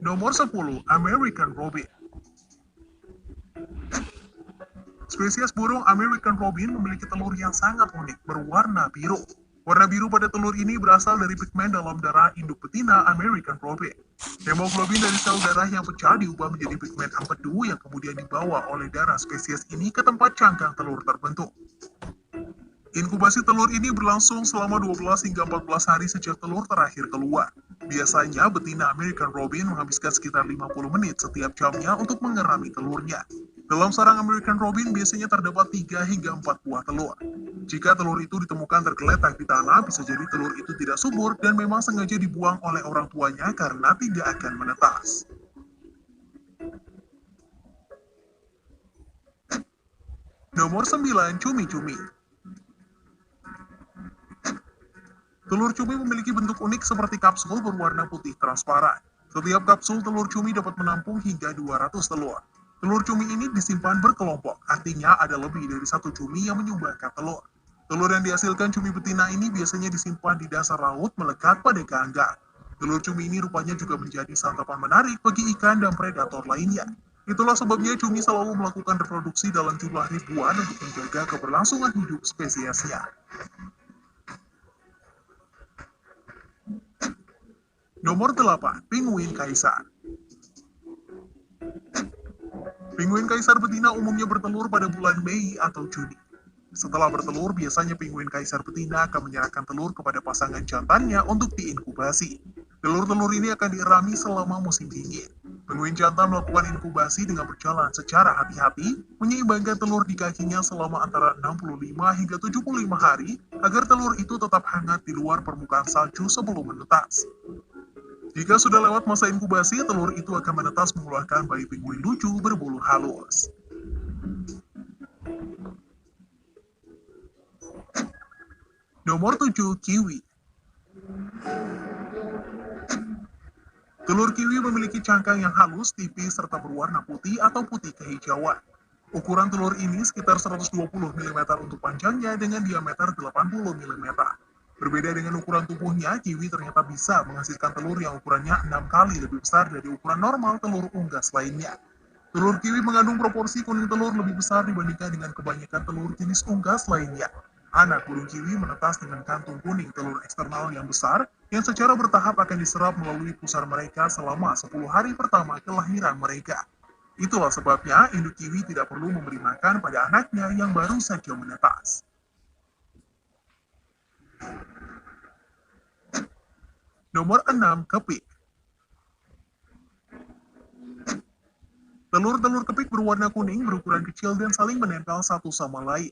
Nomor 10, American Robin. Spesies burung American Robin memiliki telur yang sangat unik, berwarna biru. Warna biru pada telur ini berasal dari pigmen dalam darah induk betina American Robin. Hemoglobin dari sel darah yang pecah diubah menjadi pigmen empedu yang kemudian dibawa oleh darah spesies ini ke tempat cangkang telur terbentuk. Inkubasi telur ini berlangsung selama 12 hingga 14 hari sejak telur terakhir keluar. Biasanya, betina American Robin menghabiskan sekitar 50 menit setiap jamnya untuk mengerami telurnya. Dalam sarang American Robin biasanya terdapat 3 hingga 4 buah telur. Jika telur itu ditemukan tergeletak di tanah, bisa jadi telur itu tidak subur dan memang sengaja dibuang oleh orang tuanya karena tidak akan menetas. Nomor 9, cumi-cumi. Telur cumi memiliki bentuk unik seperti kapsul berwarna putih transparan. Setiap kapsul telur cumi dapat menampung hingga 200 telur. Telur cumi ini disimpan berkelompok, artinya ada lebih dari satu cumi yang menyumbangkan telur. Telur yang dihasilkan cumi betina ini biasanya disimpan di dasar laut melekat pada ganggang. Telur cumi ini rupanya juga menjadi santapan menarik bagi ikan dan predator lainnya. Itulah sebabnya cumi selalu melakukan reproduksi dalam jumlah ribuan untuk menjaga keberlangsungan hidup spesiesnya. Nomor 8, penguin kaisar. Penguin kaisar betina umumnya bertelur pada bulan Mei atau Juni. Setelah bertelur, biasanya penguin kaisar betina akan menyerahkan telur kepada pasangan jantannya untuk diinkubasi. Telur-telur ini akan dierami selama musim dingin. Penguin jantan melakukan inkubasi dengan berjalan secara hati-hati, menyeimbangkan telur di kakinya selama antara 65 hingga 75 hari agar telur itu tetap hangat di luar permukaan salju sebelum menetas. Jika sudah lewat masa inkubasi, telur itu akan menetas mengeluarkan bayi penguin lucu berbulu halus. Nomor 7, kiwi. Telur kiwi memiliki cangkang yang halus, tipis, serta berwarna putih atau putih kehijauan. Ukuran telur ini sekitar 120 mm untuk panjangnya dengan diameter 80 mm. Berbeda dengan ukuran tubuhnya, kiwi ternyata bisa menghasilkan telur yang ukurannya 6 kali lebih besar dari ukuran normal telur unggas lainnya. Telur kiwi mengandung proporsi kuning telur lebih besar dibandingkan dengan kebanyakan telur jenis unggas lainnya. Anak burung kiwi menetas dengan kantung kuning telur eksternal yang besar yang secara bertahap akan diserap melalui pusar mereka selama 10 hari pertama kelahiran mereka. Itulah sebabnya induk kiwi tidak perlu memberi makan pada anaknya yang baru saja menetas. Nomor 6, kepik. Telur-telur kepik berwarna kuning, berukuran kecil dan saling menempel satu sama lain.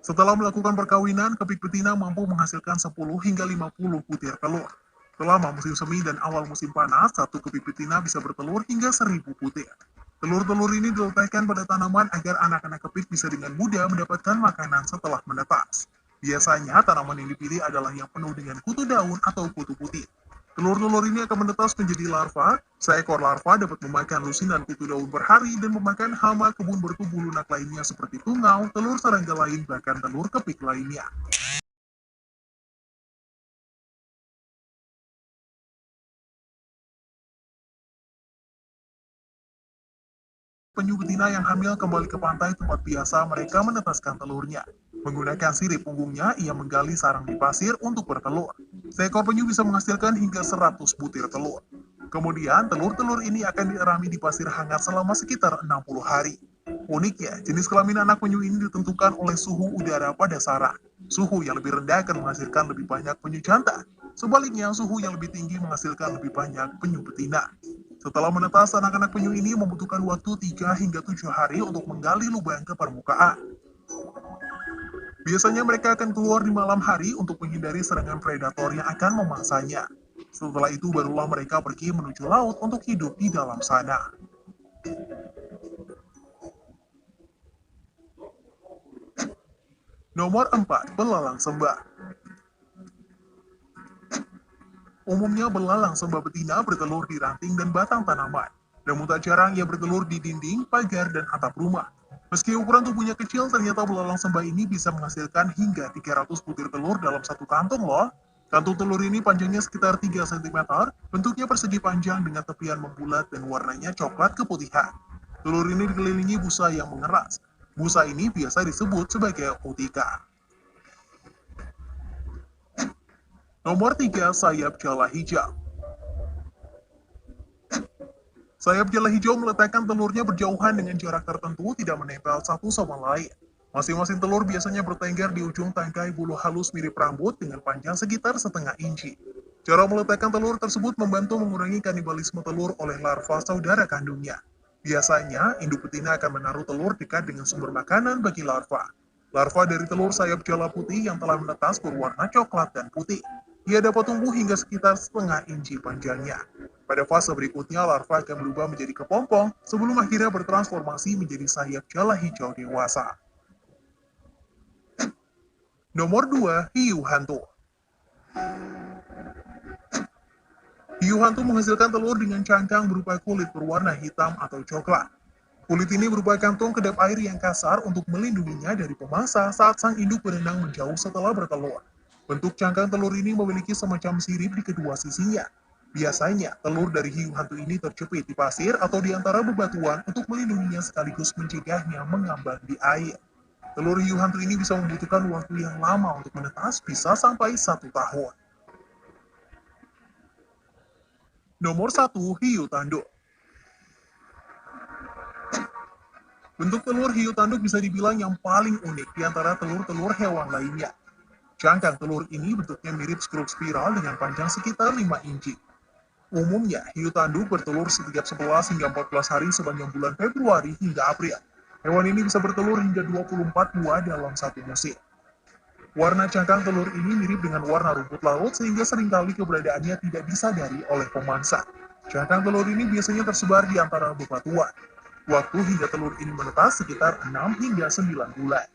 Setelah melakukan perkawinan, kepik betina mampu menghasilkan 10 hingga 50 butir telur. Selama musim semi dan awal musim panas, satu kepik betina bisa bertelur hingga 1000 butir. Telur-telur ini diletakkan pada tanaman agar anak-anak kepik bisa dengan mudah mendapatkan makanan setelah menetas. Biasanya, tanaman yang dipilih adalah yang penuh dengan kutu daun atau kutu putih. Telur-telur ini akan menetas menjadi larva. Seekor larva dapat memakan lusinan kutu daun per hari dan memakan hama kebun bertubuh lunak lainnya seperti tungau, telur serangga lain, bahkan telur kepik lainnya. Penyu betina yang hamil kembali ke pantai tempat biasa mereka menetaskan telurnya. Menggunakan sirip punggungnya, ia menggali sarang di pasir untuk bertelur. Seekor penyu bisa menghasilkan hingga 100 butir telur. Kemudian, telur-telur ini akan dierami di pasir hangat selama sekitar 60 hari. Uniknya, jenis kelamin anak penyu ini ditentukan oleh suhu udara pada sarang. Suhu yang lebih rendah akan menghasilkan lebih banyak penyu jantan. Sebaliknya, suhu yang lebih tinggi menghasilkan lebih banyak penyu betina. Setelah menetas, anak-anak penyu ini membutuhkan waktu 3 hingga 7 hari untuk menggali lubang ke permukaan. Biasanya mereka akan keluar di malam hari untuk menghindari serangan predator yang akan memangsanya. Setelah itu barulah mereka pergi menuju laut untuk hidup di dalam sana. Nomor 4, belalang sembah. Umumnya belalang sembah betina bertelur di ranting dan batang tanaman. Namun tak jarang ia bertelur di dinding, pagar, dan atap rumah. Meski ukuran tubuhnya kecil, ternyata belalang sembah ini bisa menghasilkan hingga 300 butir telur dalam satu kantong loh. Kantung telur ini panjangnya sekitar 3 cm, bentuknya persegi panjang dengan tepian membulat dan warnanya coklat keputihan. Telur ini dikelilingi busa yang mengeras. Busa ini biasa disebut sebagai utika. Nomor 3, sayap jala hijau. Sayap jala hijau meletakkan telurnya berjauhan dengan jarak tertentu, tidak menempel satu sama lain. Masing-masing telur biasanya bertengger di ujung tangkai bulu halus mirip rambut dengan panjang sekitar setengah inci. Cara meletakkan telur tersebut membantu mengurangi kanibalisme telur oleh larva saudara kandungnya. Biasanya, induk betina akan menaruh telur dekat dengan sumber makanan bagi larva. Larva dari telur sayap jala putih yang telah menetas berwarna coklat dan putih. Ia dapat tumbuh hingga sekitar setengah inci panjangnya. Pada fase berikutnya, larva akan berubah menjadi kepompong sebelum akhirnya bertransformasi menjadi sayap jala hijau dewasa. Nomor 2, hiu hantu. Hiu hantu menghasilkan telur dengan cangkang berupa kulit berwarna hitam atau coklat. Kulit ini berupa kantung kedap air yang kasar untuk melindunginya dari pemangsa saat sang induk berenang menjauh setelah bertelur. Bentuk cangkang telur ini memiliki semacam sirip di kedua sisinya. Biasanya, telur dari hiu hantu ini terjepit di pasir atau di antara bebatuan untuk melindunginya sekaligus mencegahnya mengambang di air. Telur hiu hantu ini bisa membutuhkan waktu yang lama untuk menetas, bisa sampai 1 tahun. Nomor 1, hiu tanduk. Bentuk telur hiu tanduk bisa dibilang yang paling unik di antara telur-telur hewan lainnya. Cangkang telur ini bentuknya mirip skruk spiral dengan panjang sekitar 5 inci. Umumnya, hiu tanduk bertelur setiap 11 hingga 14 hari sepanjang bulan Februari hingga April. Hewan ini bisa bertelur hingga 24 buah dalam satu musim. Warna cangkang telur ini mirip dengan warna rumput laut sehingga seringkali keberadaannya tidak disadari oleh pemangsa. Cangkang telur ini biasanya tersebar di antara bebatuan. Waktu hingga telur ini menetas sekitar 6 hingga 9 bulan.